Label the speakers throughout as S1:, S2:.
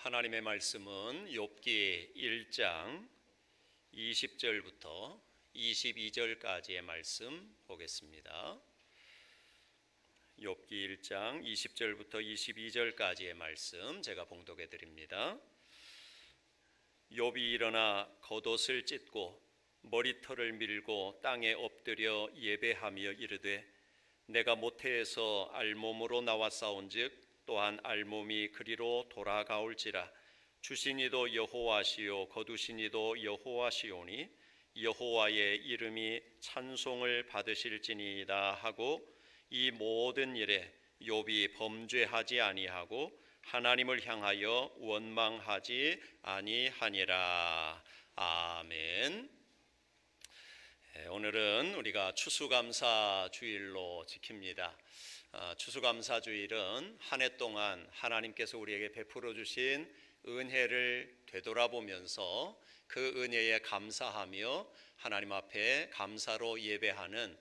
S1: 하나님의 말씀은 욥기 1장 20절부터 22절까지의 말씀 보겠습니다. 욥기 1장 20절부터 22절까지의 말씀 제가 봉독해 드립니다. 욥이 일어나 겉옷을 찢고 머리털을 밀고 땅에 엎드려 예배하며 이르되 내가 모태에서 알몸으로 나왔사온즉 또한 알몸이 그리로 돌아가올지라. 주시니도 여호와시요 거두시니도 여호와시오니 여호와의 이름이 찬송을 받으실지니이다 하고 이 모든 일에 욥이 범죄하지 아니하고 하나님을 향하여 원망하지 아니하니라. 아멘. 오늘은 우리가 추수감사 주일로 지킵니다. 추수감사 주일은 한 해 동안 하나님께서 우리에게 베풀어 주신 은혜를 되돌아보면서 그 은혜에 감사하며 하나님 앞에 감사로 예배하는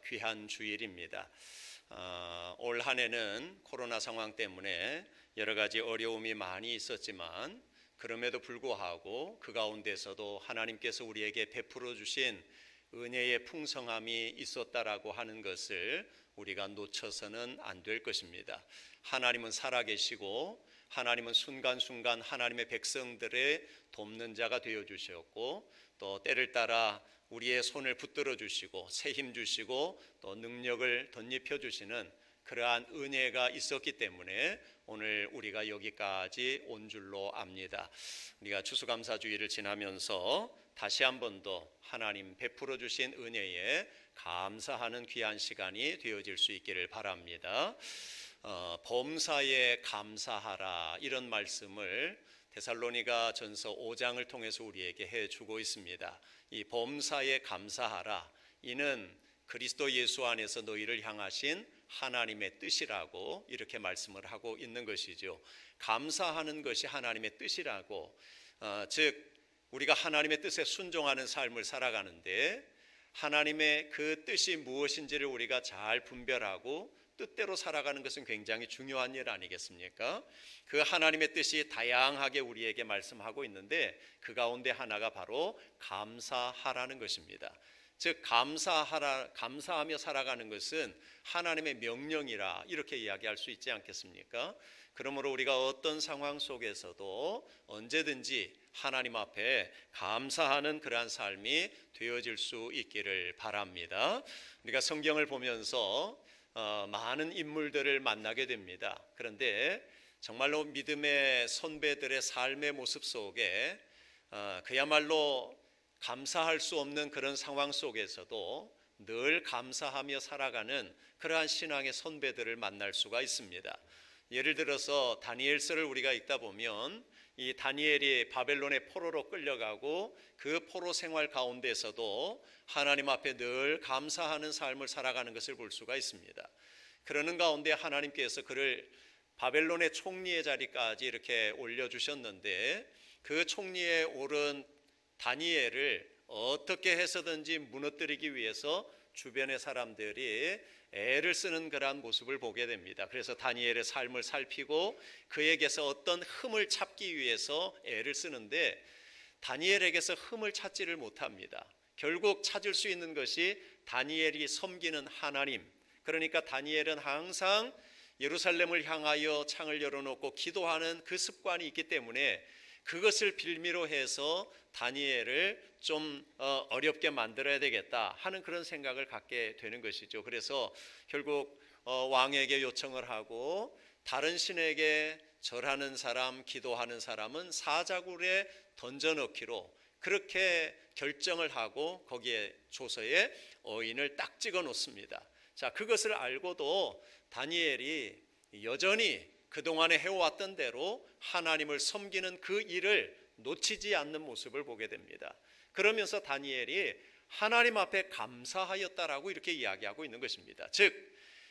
S1: 귀한 주일입니다. 올 한 해는 코로나 상황 때문에 여러 가지 어려움이 많이 있었지만 그럼에도 불구하고 그 가운데서도 하나님께서 우리에게 베풀어 주신 은혜의 풍성함이 있었다라고 하는 것을 우리가 놓쳐서는 안 될 것입니다. 하나님은 살아계시고 하나님은 순간순간 하나님의 백성들의 돕는 자가 되어주셨고 또 때를 따라 우리의 손을 붙들어 주시고 새 힘 주시고 또 능력을 덧입혀 주시는 그러한 은혜가 있었기 때문에 오늘 우리가 여기까지 온 줄로 압니다. 우리가 추수감사주일을 지나면서 다시 한 번 더 하나님 베풀어 주신 은혜에 감사하는 귀한 시간이 되어질 수 있기를 바랍니다. 범사에 감사하라 이런 말씀을 데살로니가 전서 5장을 통해서 우리에게 해주고 있습니다. 이 범사에 감사하라 이는 그리스도 예수 안에서 너희를 향하신 하나님의 뜻이라고 이렇게 말씀을 하고 있는 것이죠. 감사하는 것이 하나님의 뜻이라고 즉 우리가 하나님의 뜻에 순종하는 삶을 살아가는데 하나님의 그 뜻이 무엇인지를 우리가 잘 분별하고 뜻대로 살아가는 것은 굉장히 중요한 일 아니겠습니까? 그 하나님의 뜻이 다양하게 우리에게 말씀하고 있는데 그 가운데 하나가 바로 감사하라는 것입니다. 즉 감사하며 살아가는 것은 하나님의 명령이라 이렇게 이야기할 수 있지 않겠습니까? 그러므로 우리가 어떤 상황 속에서도 언제든지 하나님 앞에 감사하는 그러한 삶이 되어질 수 있기를 바랍니다. 우리가 성경을 보면서 많은 인물들을 만나게 됩니다. 그런데 정말로 믿음의 선배들의 삶의 모습 속에 그야말로 감사할 수 없는 그런 상황 속에서도 늘 감사하며 살아가는 그러한 신앙의 선배들을 만날 수가 있습니다. 예를 들어서 다니엘서를 우리가 읽다 보면 이 다니엘이 바벨론의 포로로 끌려가고 그 포로 생활 가운데서도 하나님 앞에 늘 감사하는 삶을 살아가는 것을 볼 수가 있습니다. 그러는 가운데 하나님께서 그를 바벨론의 총리의 자리까지 이렇게 올려주셨는데 그 총리에 오른 다니엘을 어떻게 해서든지 무너뜨리기 위해서 주변의 사람들이 애를 쓰는 그러한 모습을 보게 됩니다. 그래서 다니엘의 삶을 살피고 그에게서 어떤 흠을 찾기 위해서 애를 쓰는데 다니엘에게서 흠을 찾지를 못합니다. 결국 찾을 수 있는 것이 다니엘이 섬기는 하나님. 그러니까 다니엘은 항상 예루살렘을 향하여 창을 열어놓고 기도하는 그 습관이 있기 때문에 그것을 빌미로 해서 다니엘을 좀 어렵게 만들어야 되겠다 하는 그런 생각을 갖게 되는 것이죠. 그래서 결국 왕에게 요청을 하고 다른 신에게 절하는 사람, 기도하는 사람은 사자굴에 던져넣기로 그렇게 결정을 하고 거기에 조서에 어인을 딱 찍어 놓습니다. 자, 그것을 알고도 다니엘이 여전히 그동안에 해왔던 대로 하나님을 섬기는 그 일을 놓치지 않는 모습을 보게 됩니다. 그러면서 다니엘이 하나님 앞에 감사하였다라고 이렇게 이야기하고 있는 것입니다. 즉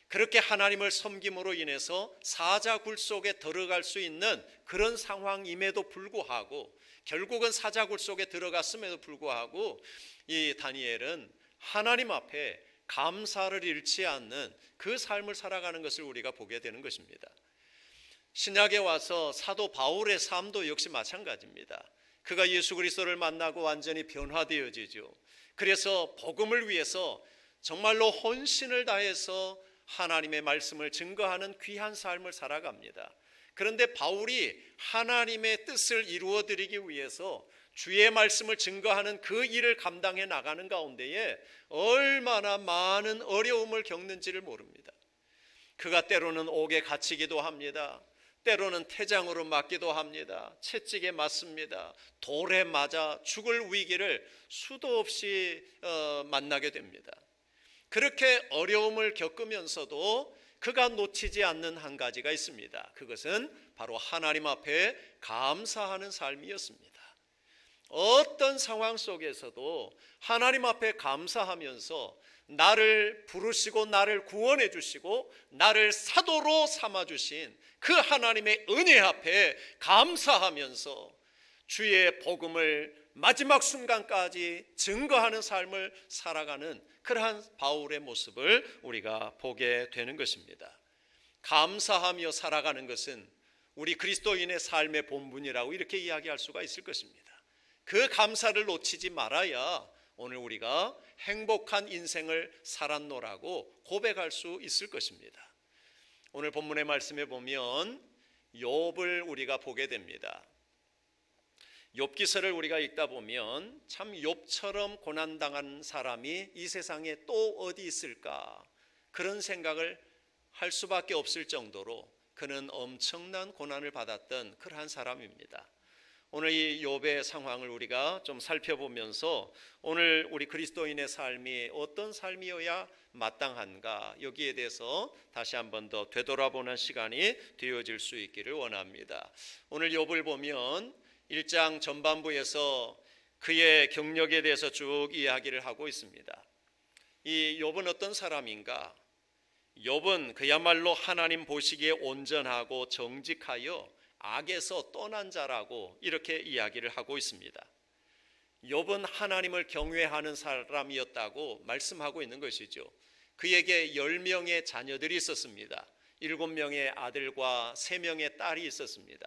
S1: 그렇게 하나님을 섬김으로 인해서 사자굴 속에 들어갈 수 있는 그런 상황임에도 불구하고 결국은 사자굴 속에 들어갔음에도 불구하고 이 다니엘은 하나님 앞에 감사를 잃지 않는 그 삶을 살아가는 것을 우리가 보게 되는 것입니다. 신약에 와서 사도 바울의 삶도 역시 마찬가지입니다. 그가 예수 그리스도를 만나고 완전히 변화되어지죠. 그래서 복음을 위해서 정말로 혼신을 다해서 하나님의 말씀을 증거하는 귀한 삶을 살아갑니다. 그런데 바울이 하나님의 뜻을 이루어드리기 위해서 주의 말씀을 증거하는 그 일을 감당해 나가는 가운데에 얼마나 많은 어려움을 겪는지를 모릅니다. 그가 때로는 옥에 갇히기도 합니다. 때로는 태장으로 맞기도 합니다. 채찍에 맞습니다. 돌에 맞아 죽을 위기를 수도 없이 만나게 됩니다. 그렇게 어려움을 겪으면서도 그가 놓치지 않는 한 가지가 있습니다. 그것은 바로 하나님 앞에 감사하는 삶이었습니다. 어떤 상황 속에서도 하나님 앞에 감사하면서 나를 부르시고 나를 구원해 주시고 나를 사도로 삼아 주신 그 하나님의 은혜 앞에 감사하면서 주의 복음을 마지막 순간까지 증거하는 삶을 살아가는 그러한 바울의 모습을 우리가 보게 되는 것입니다. 감사하며 살아가는 것은 우리 그리스도인의 삶의 본분이라고 이렇게 이야기할 수가 있을 것입니다. 그 감사를 놓치지 말아야 오늘 우리가 행복한 인생을 살았노라고 고백할 수 있을 것입니다. 오늘 본문의 말씀에 보면 욥을 우리가 보게 됩니다. 욥기서를 우리가 읽다 보면 참 욥처럼 고난당한 사람이 이 세상에 또 어디 있을까 그런 생각을 할 수밖에 없을 정도로 그는 엄청난 고난을 받았던 그러한 사람입니다. 오늘 이 욥의 상황을 우리가 좀 살펴보면서 오늘 우리 그리스도인의 삶이 어떤 삶이어야 마땅한가 여기에 대해서 다시 한번 더 되돌아보는 시간이 되어질 수 있기를 원합니다. 오늘 욥을 보면 1장 전반부에서 그의 경력에 대해서 쭉 이야기를 하고 있습니다. 이 욥은 어떤 사람인가? 욥은 그야말로 하나님 보시기에 온전하고 정직하여 악에서 떠난 자라고 이렇게 이야기를 하고 있습니다. 욥은 하나님을 경외하는 사람이었다고 말씀하고 있는 것이죠. 그에게 10명의 자녀들이 있었습니다. 7명의 아들과 3명의 딸이 있었습니다.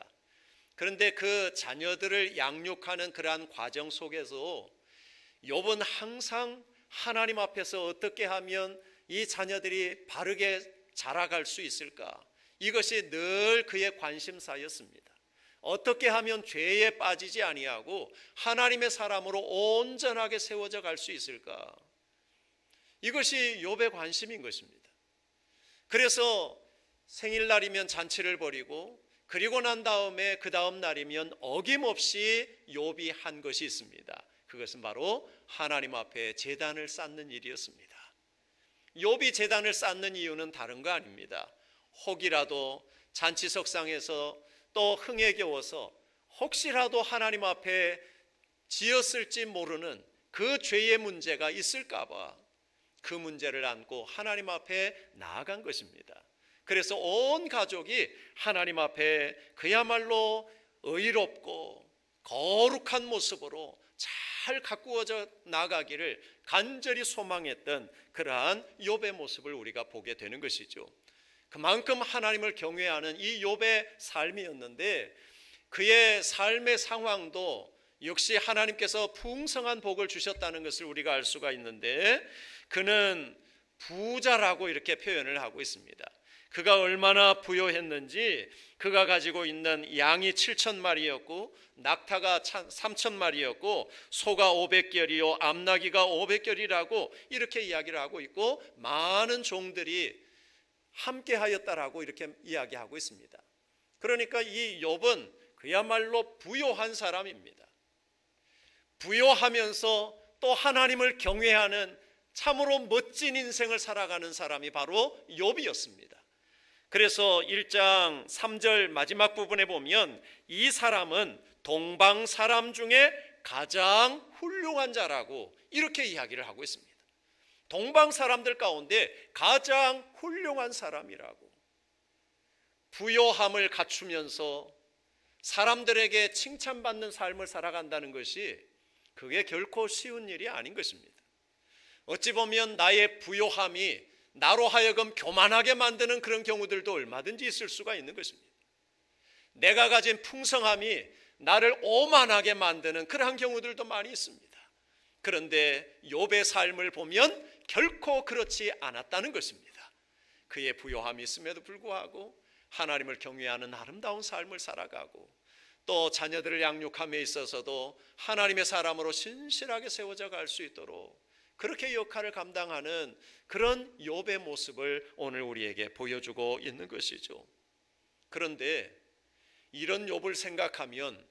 S1: 그런데 그 자녀들을 양육하는 그러한 과정 속에서 욥은 항상 하나님 앞에서 어떻게 하면 이 자녀들이 바르게 자라갈 수 있을까? 이것이 늘 그의 관심사였습니다. 어떻게 하면 죄에 빠지지 아니하고 하나님의 사람으로 온전하게 세워져 갈 수 있을까? 이것이 욥의 관심인 것입니다. 그래서 생일날이면 잔치를 벌이고 그리고 난 다음에 그 다음 날이면 어김없이 욥이 한 것이 있습니다. 그것은 바로 하나님 앞에 제단을 쌓는 일이었습니다. 욥이 제단을 쌓는 이유는 다른 거 아닙니다. 혹이라도 잔치석상에서 또 흥에 겨워서 혹시라도 하나님 앞에 지었을지 모르는 그 죄의 문제가 있을까 봐 그 문제를 안고 하나님 앞에 나아간 것입니다. 그래서 온 가족이 하나님 앞에 그야말로 의롭고 거룩한 모습으로 잘 가꾸어져 나가기를 간절히 소망했던 그러한 욥의 모습을 우리가 보게 되는 것이죠. 그만큼 하나님을 경외하는 이 욥의 삶이었는데 그의 삶의 상황도 역시 하나님께서 풍성한 복을 주셨다는 것을 우리가 알 수가 있는데 그는 부자라고 이렇게 표현을 하고 있습니다. 그가 얼마나 부유했는지 그가 가지고 있는 양이 7,000마리였고 낙타가 3,000마리였고 소가 500결이요 암나귀가 500결이라고 이렇게 이야기를 하고 있고 많은 종들이 함께 하였다라고 이렇게 이야기하고 있습니다. 그러니까 이 욥은 그야말로 부요한 사람입니다. 부요하면서 또 하나님을 경외하는 참으로 멋진 인생을 살아가는 사람이 바로 욥이었습니다. 그래서 1장 3절 마지막 부분에 보면 이 사람은 동방 사람 중에 가장 훌륭한 자라고 이렇게 이야기를 하고 있습니다. 동방 사람들 가운데 가장 훌륭한 사람이라고. 부요함을 갖추면서 사람들에게 칭찬받는 삶을 살아간다는 것이 그게 결코 쉬운 일이 아닌 것입니다. 어찌 보면 나의 부요함이 나로 하여금 교만하게 만드는 그런 경우들도 얼마든지 있을 수가 있는 것입니다. 내가 가진 풍성함이 나를 오만하게 만드는 그러한 경우들도 많이 있습니다. 그런데 욥의 삶을 보면 결코 그렇지 않았다는 것입니다. 그의 부요함이 있음에도 불구하고 하나님을 경외하는 아름다운 삶을 살아가고, 또 자녀들을 양육함에 있어서도 하나님의 사람으로 신실하게 세워져 갈 수 있도록 그렇게 역할을 감당하는 그런 욥의 모습을 오늘 우리에게 보여주고 있는 것이죠. 그런데 이런 욥을 생각하면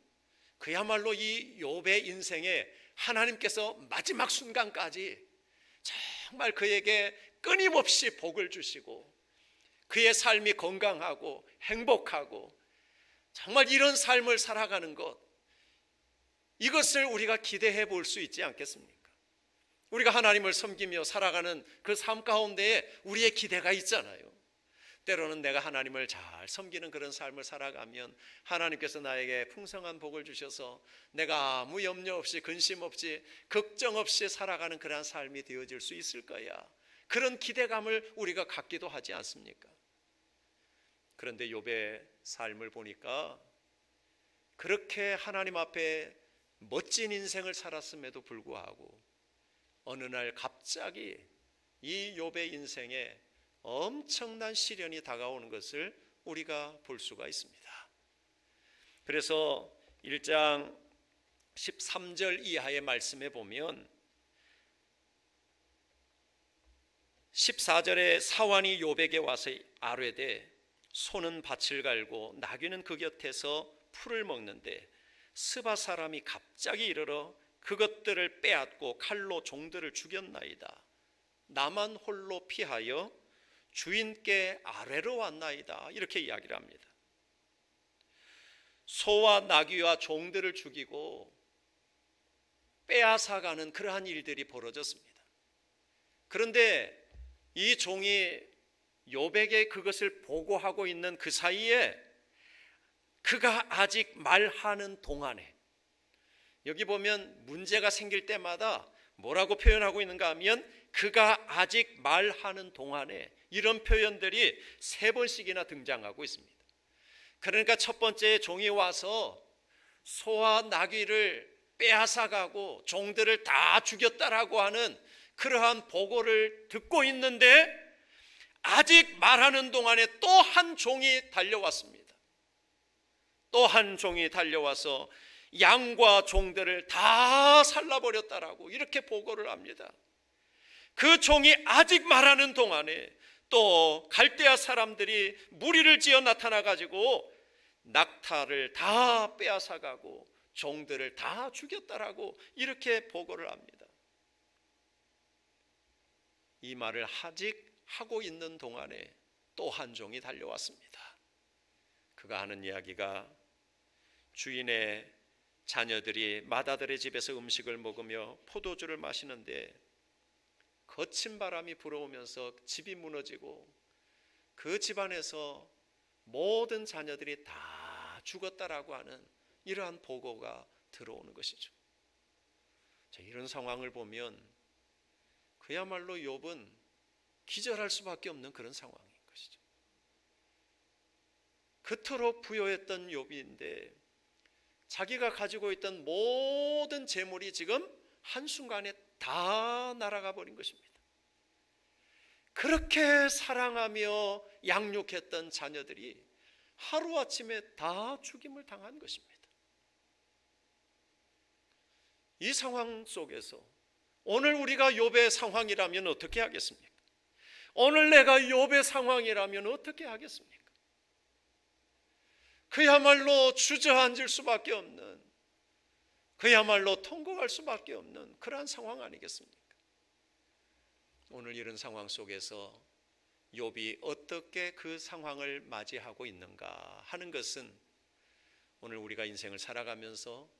S1: 그야말로 이 욥의 인생에 하나님께서 마지막 순간까지 정말 그에게 끊임없이 복을 주시고 그의 삶이 건강하고 행복하고 정말 이런 삶을 살아가는 것, 이것을 우리가 기대해 볼 수 있지 않겠습니까? 우리가 하나님을 섬기며 살아가는 그 삶 가운데에 우리의 기대가 있잖아요. 때로는 내가 하나님을 잘 섬기는 그런 삶을 살아가면 하나님께서 나에게 풍성한 복을 주셔서 내가 아무 염려 없이 근심 없이 걱정 없이 살아가는 그런 삶이 되어질 수 있을 거야, 그런 기대감을 우리가 갖기도 하지 않습니까? 그런데 욥의 삶을 보니까 그렇게 하나님 앞에 멋진 인생을 살았음에도 불구하고 어느 날 갑자기 이 욥의 인생에 엄청난 시련이 다가오는 것을 우리가 볼 수가 있습니다. 그래서 1장 13절 이하의 말씀에 보면 14절에 사환이 욥에게 와서 아뢰되 소는 밭을 갈고 나귀는 그 곁에서 풀을 먹는데 스바 사람이 갑자기 이르러 그것들을 빼앗고 칼로 종들을 죽였나이다. 나만 홀로 피하여 주인께 아뢰러 왔나이다. 이렇게 이야기를 합니다. 소와 나귀와 종들을 죽이고 빼앗아가는 그러한 일들이 벌어졌습니다. 그런데 이 종이 욥에게 그것을 보고하고 있는 그 사이에 그가 아직 말하는 동안에, 여기 보면 문제가 생길 때마다 뭐라고 표현하고 있는가 하면 그가 아직 말하는 동안에, 이런 표현들이 3번씩이나 등장하고 있습니다. 그러니까 첫 번째 종이 와서 소와 나귀를 빼앗아가고 종들을 다 죽였다라고 하는 그러한 보고를 듣고 있는데 아직 말하는 동안에 또 한 종이 달려왔습니다. 또 한 종이 달려와서 양과 종들을 다 살라버렸다라고 이렇게 보고를 합니다. 그 종이 아직 말하는 동안에 또 갈대아 사람들이 무리를 지어 나타나 가지고 낙타를 다 빼앗아가고 종들을 다 죽였다라고 이렇게 보고를 합니다. 이 말을 아직 하고 있는 동안에 또 한 종이 달려왔습니다. 그가 하는 이야기가 주인의 자녀들이 맏아들의 집에서 음식을 먹으며 포도주를 마시는데 거친 바람이 불어오면서 집이 무너지고 그 집안에서 모든 자녀들이 다 죽었다라고 하는 이러한 보고가 들어오는 것이죠. 이런 상황을 보면 그야말로 욥은 기절할 수밖에 없는 그런 상황인 것이죠. 그토록 부여했던 욥인데 자기가 가지고 있던 모든 재물이 지금 한순간에 다 날아가 버린 것입니다. 그렇게 사랑하며 양육했던 자녀들이 하루아침에 다 죽임을 당한 것입니다. 이 상황 속에서 오늘 우리가 욥의 상황이라면 어떻게 하겠습니까? 오늘 내가 욥의 상황이라면 어떻게 하겠습니까? 그야말로 주저앉을 수밖에 없는, 그야말로 통곡할 수밖에 없는 그러한 상황 아니겠습니까? 오늘 이런 상황 속에서 욥이 어떻게 그 상황을 맞이하고 있는가 하는 것은 오늘 우리가 인생을 살아가면서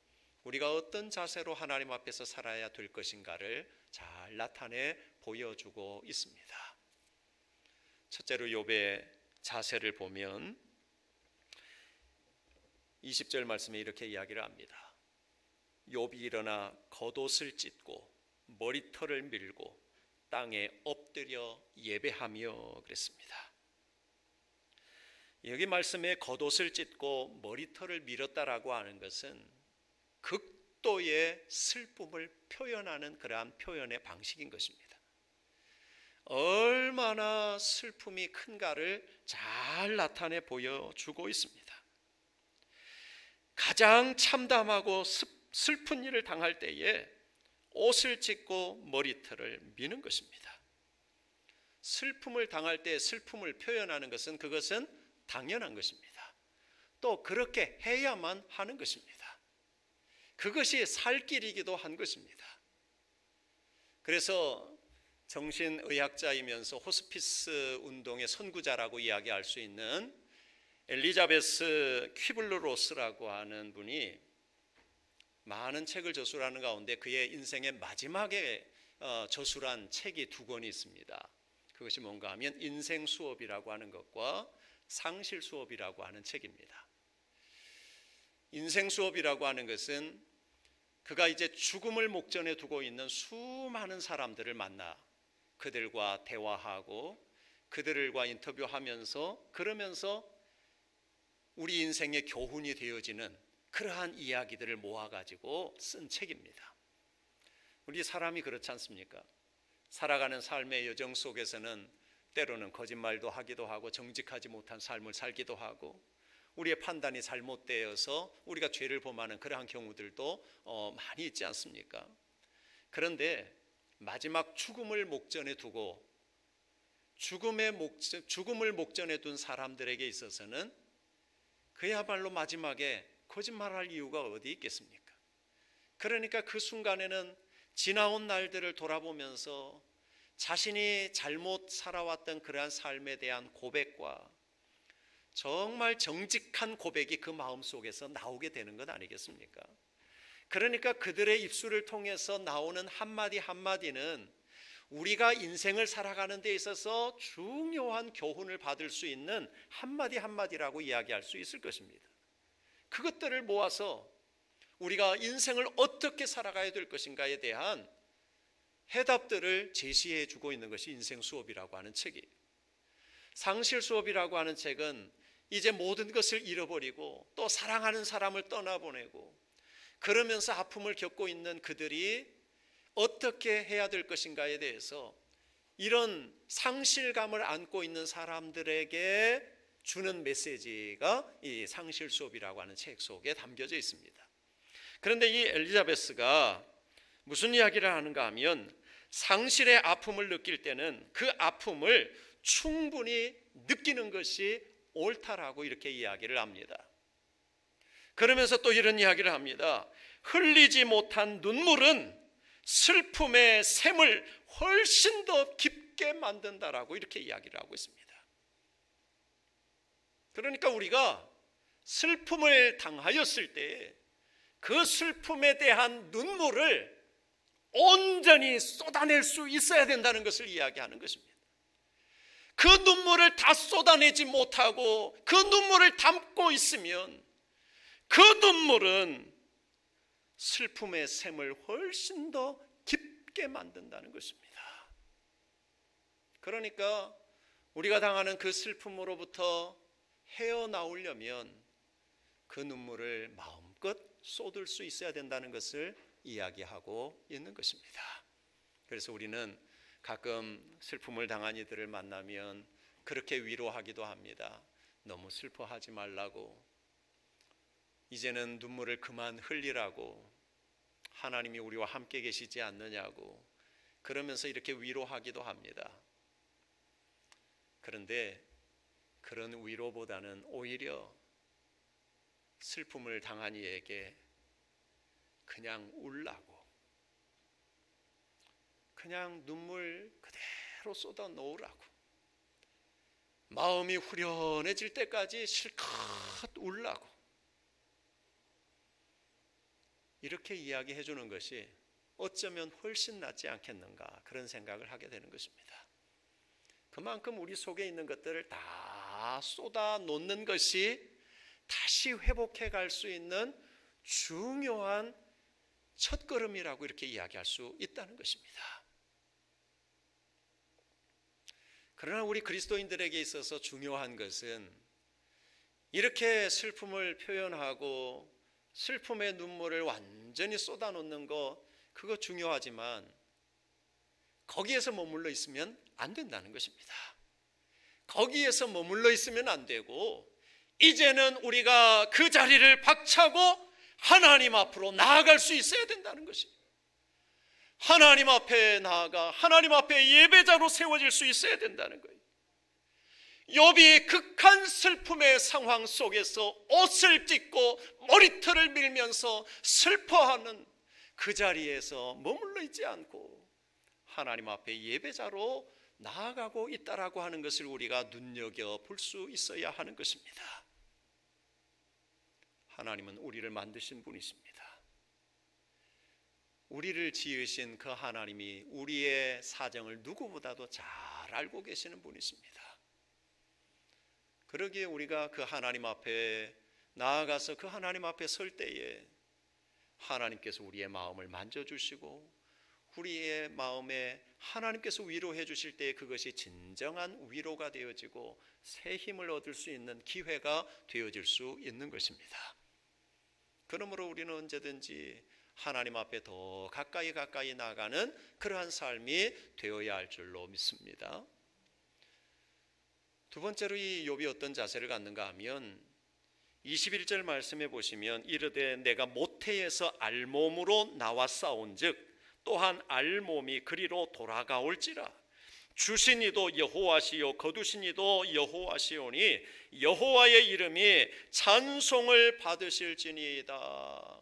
S1: 우리가 어떤 자세로 하나님 앞에서 살아야 될 것인가를 잘 나타내 보여주고 있습니다. 첫째로 욥의 자세를 보면 20절 말씀에 이렇게 이야기를 합니다. 욥이 일어나 겉옷을 찢고 머리털을 밀고 땅에 엎드려 예배하며 그랬습니다. 여기 말씀에 겉옷을 찢고 머리털을 밀었다라고 하는 것은 극도의 슬픔을 표현하는 그러한 표현의 방식인 것입니다. 얼마나 슬픔이 큰가를 잘 나타내 보여주고 있습니다. 가장 참담하고 슬픈 일을 당할 때에 옷을 찢고 머리털을 미는 것입니다. 슬픔을 당할 때 슬픔을 표현하는 것은 그것은 당연한 것입니다. 또 그렇게 해야만 하는 것입니다. 그것이 살 길이기도 한 것입니다. 그래서 정신의학자이면서 호스피스 운동의 선구자라고 이야기할 수 있는 엘리자베스 퀴블러 로스라고 하는 분이 많은 책을 저술하는 가운데 그의 인생의 마지막에 저술한 책이 2권이 있습니다. 그것이 뭔가 하면 인생 수업이라고 하는 것과 상실 수업이라고 하는 책입니다. 인생 수업이라고 하는 것은 그가 이제 죽음을 목전에 두고 있는 수많은 사람들을 만나 그들과 대화하고 그들과 인터뷰하면서 그러면서 우리 인생의 교훈이 되어지는 그러한 이야기들을 모아가지고 쓴 책입니다. 우리 사람이 그렇지 않습니까? 살아가는 삶의 여정 속에서는 때로는 거짓말도 하기도 하고 정직하지 못한 삶을 살기도 하고 우리의 판단이 잘못되어서 우리가 죄를 범하는 그러한 경우들도 많이 있지 않습니까? 그런데 마지막 죽음을 목전에 두고 죽음을 목전에 둔 사람들에게 있어서는 그야말로 마지막에 거짓말할 이유가 어디 있겠습니까? 그러니까 그 순간에는 지나온 날들을 돌아보면서 자신이 잘못 살아왔던 그러한 삶에 대한 고백과 정말 정직한 고백이 그 마음속에서 나오게 되는 것 아니겠습니까? 그러니까 그들의 입술을 통해서 나오는 한마디 한마디는 우리가 인생을 살아가는 데 있어서 중요한 교훈을 받을 수 있는 한마디 한마디라고 이야기할 수 있을 것입니다. 그것들을 모아서 우리가 인생을 어떻게 살아가야 될 것인가에 대한 해답들을 제시해 주고 있는 것이 인생 수업이라고 하는 책이에요. 상실 수업이라고 하는 책은 이제 모든 것을 잃어버리고 또 사랑하는 사람을 떠나보내고 그러면서 아픔을 겪고 있는 그들이 어떻게 해야 될 것인가에 대해서 이런 상실감을 안고 있는 사람들에게 주는 메시지가 이 상실 수업이라고 하는 책 속에 담겨져 있습니다. 그런데 이 엘리자베스가 무슨 이야기를 하는가 하면 상실의 아픔을 느낄 때는 그 아픔을 충분히 느끼는 것이 옳다라고 이렇게 이야기를 합니다. 그러면서 또 이런 이야기를 합니다. 흘리지 못한 눈물은 슬픔의 샘을 훨씬 더 깊게 만든다라고 이렇게 이야기를 하고 있습니다. 그러니까 우리가 슬픔을 당하였을 때 그 슬픔에 대한 눈물을 온전히 쏟아낼 수 있어야 된다는 것을 이야기하는 것입니다. 그 눈물을 다 쏟아내지 못하고 그 눈물을 담고 있으면 그 눈물은 슬픔의 샘을 훨씬 더 깊게 만든다는 것입니다. 그러니까 우리가 당하는 그 슬픔으로부터 헤어나오려면 그 눈물을 마음껏 쏟을 수 있어야 된다는 것을 이야기하고 있는 것입니다. 그래서 우리는 가끔 슬픔을 당한 이들을 만나면 그렇게 위로하기도 합니다. 너무 슬퍼하지 말라고, 이제는 눈물을 그만 흘리라고, 하나님이 우리와 함께 계시지 않느냐고 그러면서 이렇게 위로하기도 합니다. 그런데 그런 위로보다는 오히려 슬픔을 당한 이에게 그냥 울라고, 그냥 눈물 그대로 쏟아 놓으라고, 마음이 후련해질 때까지 실컷 울라고 이렇게 이야기해 주는 것이 어쩌면 훨씬 낫지 않겠는가 그런 생각을 하게 되는 것입니다. 그만큼 우리 속에 있는 것들을 다 쏟아 놓는 것이 다시 회복해 갈 수 있는 중요한 첫걸음이라고 이렇게 이야기할 수 있다는 것입니다. 그러나 우리 그리스도인들에게 있어서 중요한 것은 이렇게 슬픔을 표현하고 슬픔의 눈물을 완전히 쏟아놓는 거, 그거 중요하지만 거기에서 머물러 있으면 안 된다는 것입니다. 거기에서 머물러 있으면 안 되고, 이제는 우리가 그 자리를 박차고 하나님 앞으로 나아갈 수 있어야 된다는 것입니다. 하나님 앞에 나아가 하나님 앞에 예배자로 세워질 수 있어야 된다는 거예요. 욥이 극한 슬픔의 상황 속에서 옷을 찢고 머리털을 밀면서 슬퍼하는 그 자리에서 머물러 있지 않고 하나님 앞에 예배자로 나아가고 있다라고 하는 것을 우리가 눈여겨볼 수 있어야 하는 것입니다. 하나님은 우리를 만드신 분이십니다. 우리를 지으신 그 하나님이 우리의 사정을 누구보다도 잘 알고 계시는 분이십니다. 그러기에 우리가 그 하나님 앞에 나아가서 그 하나님 앞에 설 때에 하나님께서 우리의 마음을 만져주시고 우리의 마음에 하나님께서 위로해 주실 때 그것이 진정한 위로가 되어지고 새 힘을 얻을 수 있는 기회가 되어질 수 있는 것입니다. 그러므로 우리는 언제든지 하나님 앞에 더 가까이 나아가는 그러한 삶이 되어야 할 줄로 믿습니다. 두 번째로 이 욥이 어떤 자세를 갖는가 하면 21절 말씀해 보시면 이르되 내가 모태에서 알몸으로 나와 싸운즉 또한 알몸이 그리로 돌아가올지라. 주신 이도 여호와시요 거두신 이도 여호와시오니 여호와의 이름이 찬송을 받으실지니이다.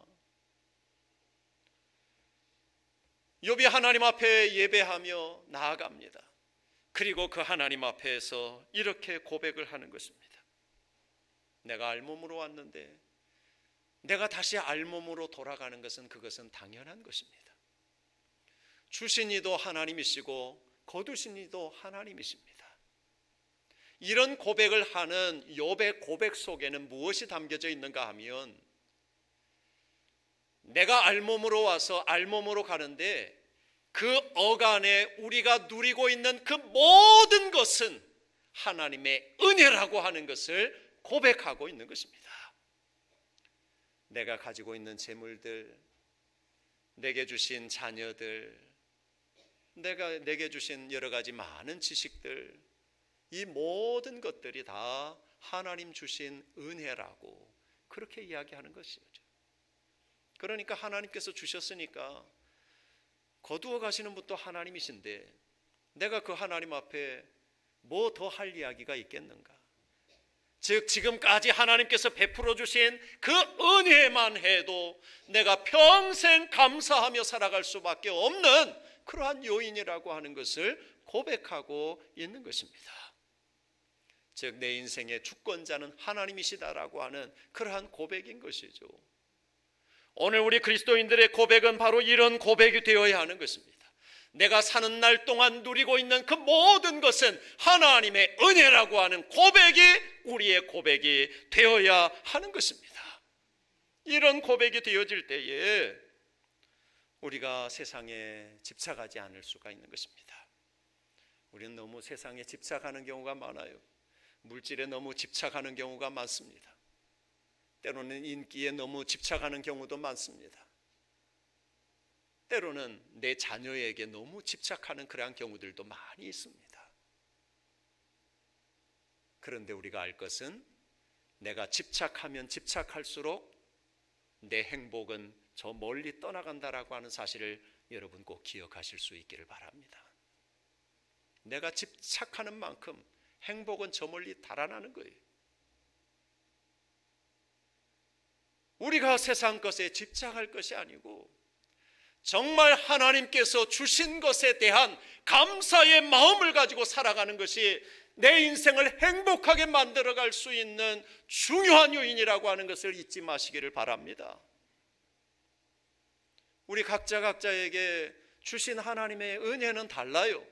S1: 욥이 하나님 앞에 예배하며 나아갑니다. 그리고 그 하나님 앞에서 이렇게 고백을 하는 것입니다. 내가 알몸으로 왔는데 내가 다시 알몸으로 돌아가는 것은 그것은 당연한 것입니다. 주신 이도 하나님이시고 거두신 이도 하나님이십니다. 이런 고백을 하는 욥의 고백 속에는 무엇이 담겨져 있는가 하면 내가 알몸으로 와서 알몸으로 가는데 그 어간에 우리가 누리고 있는 그 모든 것은 하나님의 은혜라고 하는 것을 고백하고 있는 것입니다. 내가 가지고 있는 재물들, 내게 주신 자녀들, 내게 주신 여러 가지 많은 지식들, 이 모든 것들이 다 하나님 주신 은혜라고 그렇게 이야기하는 것이죠. 그러니까 하나님께서 주셨으니까 거두어 가시는 분도 하나님이신데 내가 그 하나님 앞에 뭐 더 할 이야기가 있겠는가? 즉 지금까지 하나님께서 베풀어 주신 그 은혜만 해도 내가 평생 감사하며 살아갈 수밖에 없는 그러한 요인이라고 하는 것을 고백하고 있는 것입니다. 즉 내 인생의 주권자는 하나님이시다라고 하는 그러한 고백인 것이죠. 오늘 우리 그리스도인들의 고백은 바로 이런 고백이 되어야 하는 것입니다. 내가 사는 날 동안 누리고 있는 그 모든 것은 하나님의 은혜라고 하는 고백이 우리의 고백이 되어야 하는 것입니다. 이런 고백이 되어질 때에 우리가 세상에 집착하지 않을 수가 있는 것입니다. 우리는 너무 세상에 집착하는 경우가 많아요. 물질에 너무 집착하는 경우가 많습니다. 때로는 인기에 너무 집착하는 경우도 많습니다. 때로는 내 자녀에게 너무 집착하는 그러한 경우들도 많이 있습니다. 그런데 우리가 알 것은 내가 집착하면 집착할수록 내 행복은 저 멀리 떠나간다라고 하는 사실을 여러분 꼭 기억하실 수 있기를 바랍니다. 내가 집착하는 만큼 행복은 저 멀리 달아나는 거예요. 우리가 세상 것에 집착할 것이 아니고 정말 하나님께서 주신 것에 대한 감사의 마음을 가지고 살아가는 것이 내 인생을 행복하게 만들어갈 수 있는 중요한 요인이라고 하는 것을 잊지 마시기를 바랍니다. 우리 각자에게 주신 하나님의 은혜는 달라요.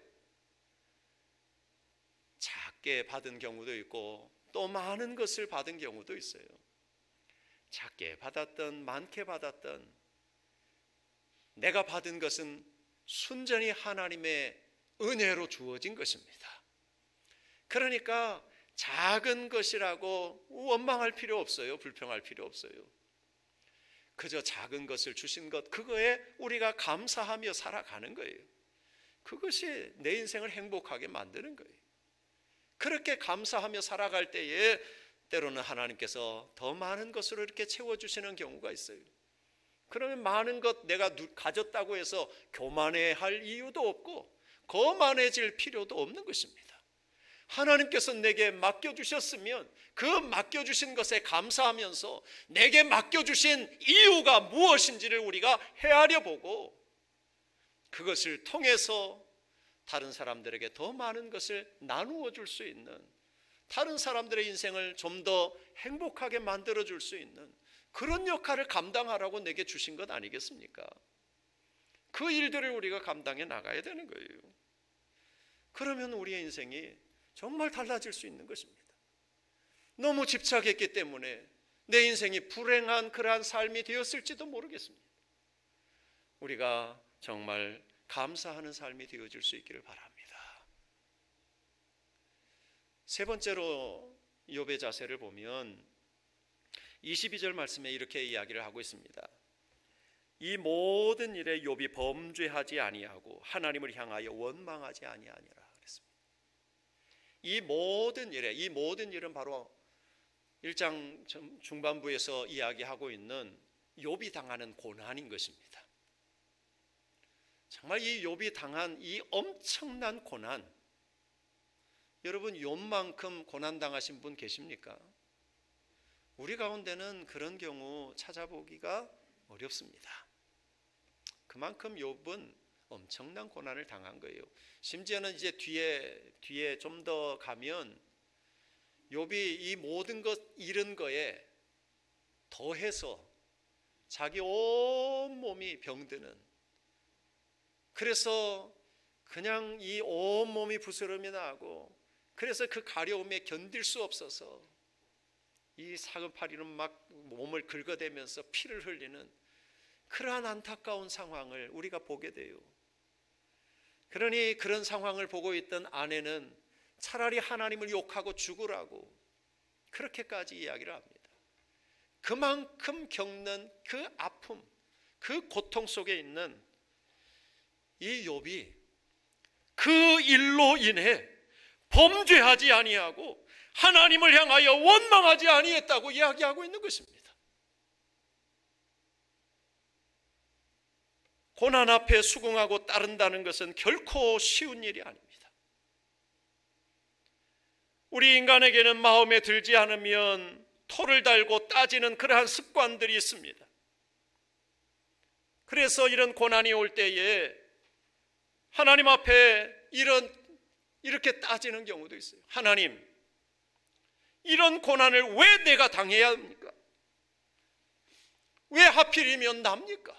S1: 작게 받은 경우도 있고 또 많은 것을 받은 경우도 있어요. 작게 받았던 많게 받았던 내가 받은 것은 순전히 하나님의 은혜로 주어진 것입니다. 그러니까 작은 것이라고 원망할 필요 없어요. 불평할 필요 없어요. 그저 작은 것을 주신 것, 그거에 우리가 감사하며 살아가는 거예요. 그것이 내 인생을 행복하게 만드는 거예요. 그렇게 감사하며 살아갈 때에 때로는 하나님께서 더 많은 것으로 이렇게 채워주시는 경우가 있어요. 그러면 많은 것 내가 가졌다고 해서 교만해할 이유도 없고 거만해질 필요도 없는 것입니다. 하나님께서 내게 맡겨주셨으면 그 맡겨주신 것에 감사하면서 내게 맡겨주신 이유가 무엇인지를 우리가 헤아려 보고 그것을 통해서 다른 사람들에게 더 많은 것을 나누어 줄 수 있는, 다른 사람들의 인생을 좀 더 행복하게 만들어 줄 수 있는 그런 역할을 감당하라고 내게 주신 것 아니겠습니까? 그 일들을 우리가 감당해 나가야 되는 거예요. 그러면 우리의 인생이 정말 달라질 수 있는 것입니다. 너무 집착했기 때문에 내 인생이 불행한 그러한 삶이 되었을지도 모르겠습니다. 우리가 정말 감사하는 삶이 되어질 수 있기를 바랍니다. 세 번째로 욥의 자세를 보면 22절 말씀에 이렇게 이야기를 하고 있습니다. 이 모든 일에 욥이 범죄하지 아니하고 하나님을 향하여 원망하지 아니하니라 그랬습니다. 이 모든 일은 바로 1장 중반부에서 이야기하고 있는 욥이 당하는 고난인 것입니다. 정말 이 욥이 당한 이 엄청난 고난, 여러분 욥만큼 고난 당하신 분 계십니까? 우리 가운데는 그런 경우 찾아보기가 어렵습니다. 그만큼 욥은 엄청난 고난을 당한 거예요. 심지어는 이제 뒤에 좀 더 가면 욥이 이 모든 것 잃은 거에 더해서 자기 온몸이 병드는, 그래서 그냥 이 온몸이 부스럼이 나고, 그래서 그 가려움에 견딜 수 없어서 이 사근파리는 막 몸을 긁어대면서 피를 흘리는 그러한 안타까운 상황을 우리가 보게 돼요. 그러니 그런 상황을 보고 있던 아내는 차라리 하나님을 욕하고 죽으라고 그렇게까지 이야기를 합니다. 그만큼 겪는 그 아픔, 그 고통 속에 있는 이 욥이 그 일로 인해 범죄하지 아니하고 하나님을 향하여 원망하지 아니했다고 이야기하고 있는 것입니다. 고난 앞에 수긍하고 따른다는 것은 결코 쉬운 일이 아닙니다. 우리 인간에게는 마음에 들지 않으면 토를 달고 따지는 그러한 습관들이 있습니다. 그래서 이런 고난이 올 때에 하나님 앞에 이렇게 따지는 경우도 있어요. 하나님, 이런 고난을 왜 내가 당해야 합니까? 왜 하필이면 납니까?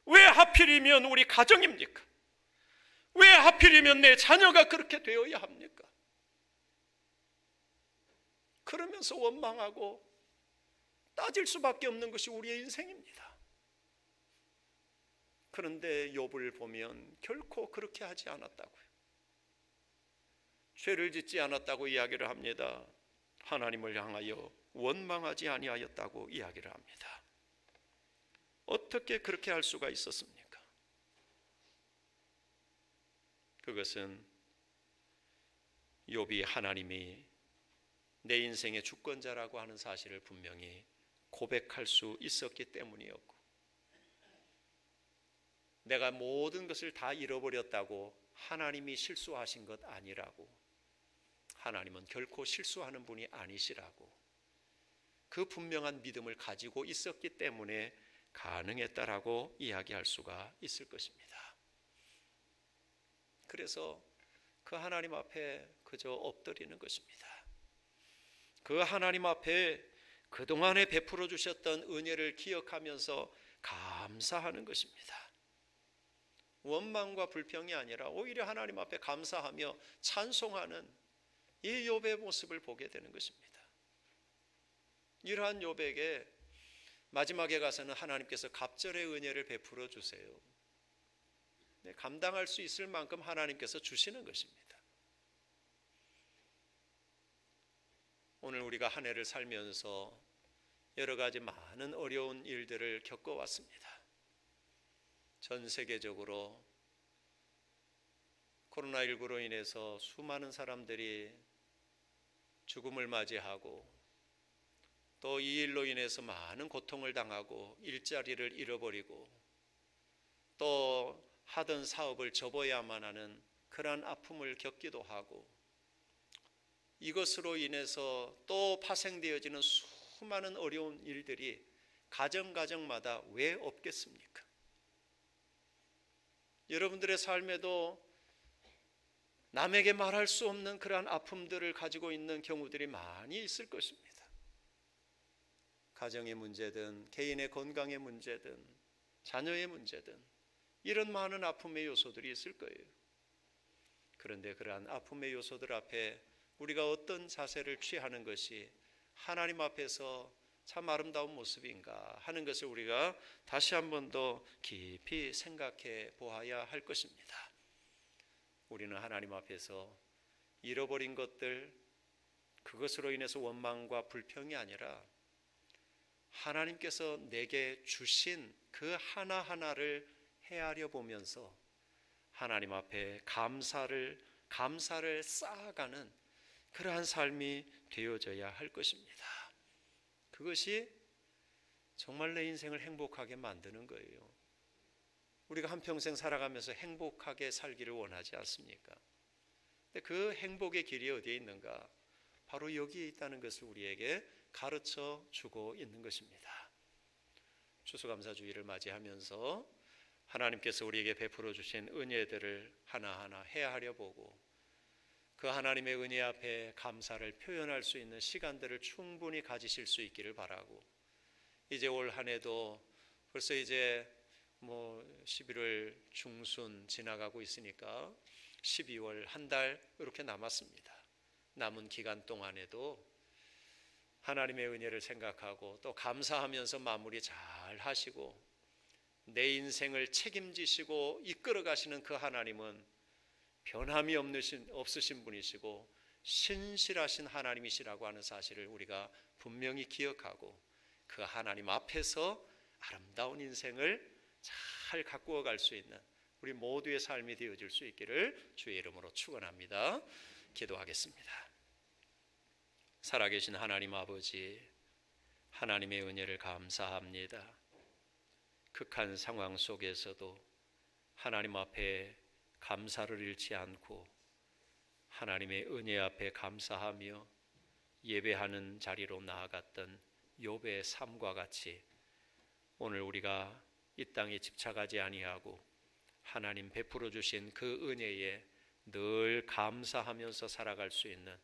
S1: 왜 하필이면 우리 가정입니까? 왜 하필이면 내 자녀가 그렇게 되어야 합니까? 그러면서 원망하고 따질 수밖에 없는 것이 우리의 인생입니다. 그런데 욥을 보면 결코 그렇게 하지 않았다고요. 죄를 짓지 않았다고 이야기를 합니다. 하나님을 향하여 원망하지 아니하였다고 이야기를 합니다. 어떻게 그렇게 할 수가 있었습니까? 그것은 욥이 하나님이 내 인생의 주권자라고 하는 사실을 분명히 고백할 수 있었기 때문이었고, 내가 모든 것을 다 잃어버렸다고 하나님이 실수하신 것 아니라고, 하나님은 결코 실수하는 분이 아니시라고 그 분명한 믿음을 가지고 있었기 때문에 가능했다라고 이야기할 수가 있을 것입니다. 그래서 그 하나님 앞에 그저 엎드리는 것입니다. 그 하나님 앞에 그동안에 베풀어 주셨던 은혜를 기억하면서 감사하는 것입니다. 원망과 불평이 아니라 오히려 하나님 앞에 감사하며 찬송하는 이 욥의 모습을 보게 되는 것입니다. 이러한 욥에게 마지막에 가서는 하나님께서 갑절의 은혜를 베풀어 주세요. 감당할 수 있을 만큼 하나님께서 주시는 것입니다. 오늘 우리가 한 해를 살면서 여러 가지 많은 어려운 일들을 겪어왔습니다. 전 세계적으로 코로나19로 인해서 수많은 사람들이 죽음을 맞이하고 또 이 일로 인해서 많은 고통을 당하고 일자리를 잃어버리고 또 하던 사업을 접어야만 하는 그러한 아픔을 겪기도 하고 이것으로 인해서 또 파생되어지는 수많은 어려운 일들이 가정마다 왜 없겠습니까? 여러분들의 삶에도 남에게 말할 수 없는 그러한 아픔들을 가지고 있는 경우들이 많이 있을 것입니다. 가정의 문제든 개인의 건강의 문제든 자녀의 문제든 이런 많은 아픔의 요소들이 있을 거예요. 그런데 그러한 아픔의 요소들 앞에 우리가 어떤 자세를 취하는 것이 하나님 앞에서 참 아름다운 모습인가 하는 것을 우리가 다시 한 번 더 깊이 생각해 보아야 할 것입니다. 우리는 하나님 앞에서 잃어버린 것들, 그것으로 인해서 원망과 불평이 아니라 하나님께서 내게 주신 그 하나하나를 헤아려 보면서 하나님 앞에 감사를 쌓아가는 그러한 삶이 되어져야 할 것입니다. 그것이 정말 내 인생을 행복하게 만드는 거예요. 우리가 한평생 살아가면서 행복하게 살기를 원하지 않습니까? 근데 그 행복의 길이 어디에 있는가? 바로 여기에 있다는 것을 우리에게 가르쳐 주고 있는 것입니다. 추수감사주일을 맞이하면서 하나님께서 우리에게 베풀어 주신 은혜들을 하나하나 헤아려 보고 그 하나님의 은혜 앞에 감사를 표현할 수 있는 시간들을 충분히 가지실 수 있기를 바라고, 이제 올 한 해도 벌써 이제 11월 중순 지나가고 있으니까 12월 한 달 이렇게 남았습니다. 남은 기간 동안에도 하나님의 은혜를 생각하고 또 감사하면서 마무리 잘 하시고 내 인생을 책임지시고 이끌어 가시는 그 하나님은 변함이 없으신 분이시고 신실하신 하나님이시라고 하는 사실을 우리가 분명히 기억하고 그 하나님 앞에서 아름다운 인생을 잘 가꾸어 갈 수 있는 우리 모두의 삶이 되어질 수 있기를 주의 이름으로 축원합니다. 기도하겠습니다. 살아계신 하나님 아버지, 하나님의 은혜를 감사합니다. 극한 상황 속에서도 하나님 앞에 감사를 잃지 않고 하나님의 은혜 앞에 감사하며 예배하는 자리로 나아갔던 욥의 삶과 같이 오늘 우리가 이 땅에 집착하지 아니하고 하나님 베풀어 주신 그 은혜에 늘 감사하면서 살아갈 수 있는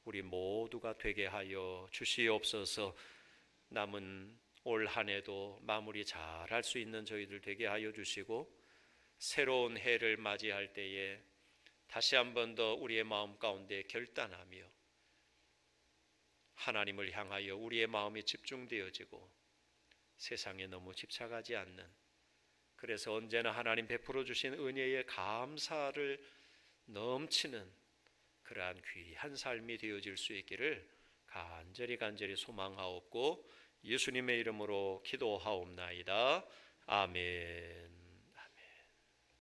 S1: 우리 모두가 되게 하여 주시옵소서. 남은 올 한 해도 마무리 잘 할 수 있는 저희들 되게 하여 주시고 새로운 해를 맞이할 때에 다시 한 번 더 우리의 마음 가운데 결단하며 하나님을 향하여 우리의 마음이 집중되어지고 세상에 너무 집착하지 않는, 그래서 언제나 하나님 베풀어 주신 은혜에 감사를 넘치는 그러한 귀한 삶이 되어질 수 있기를 간절히 소망하옵고 예수님의 이름으로 기도하옵나이다. 아멘.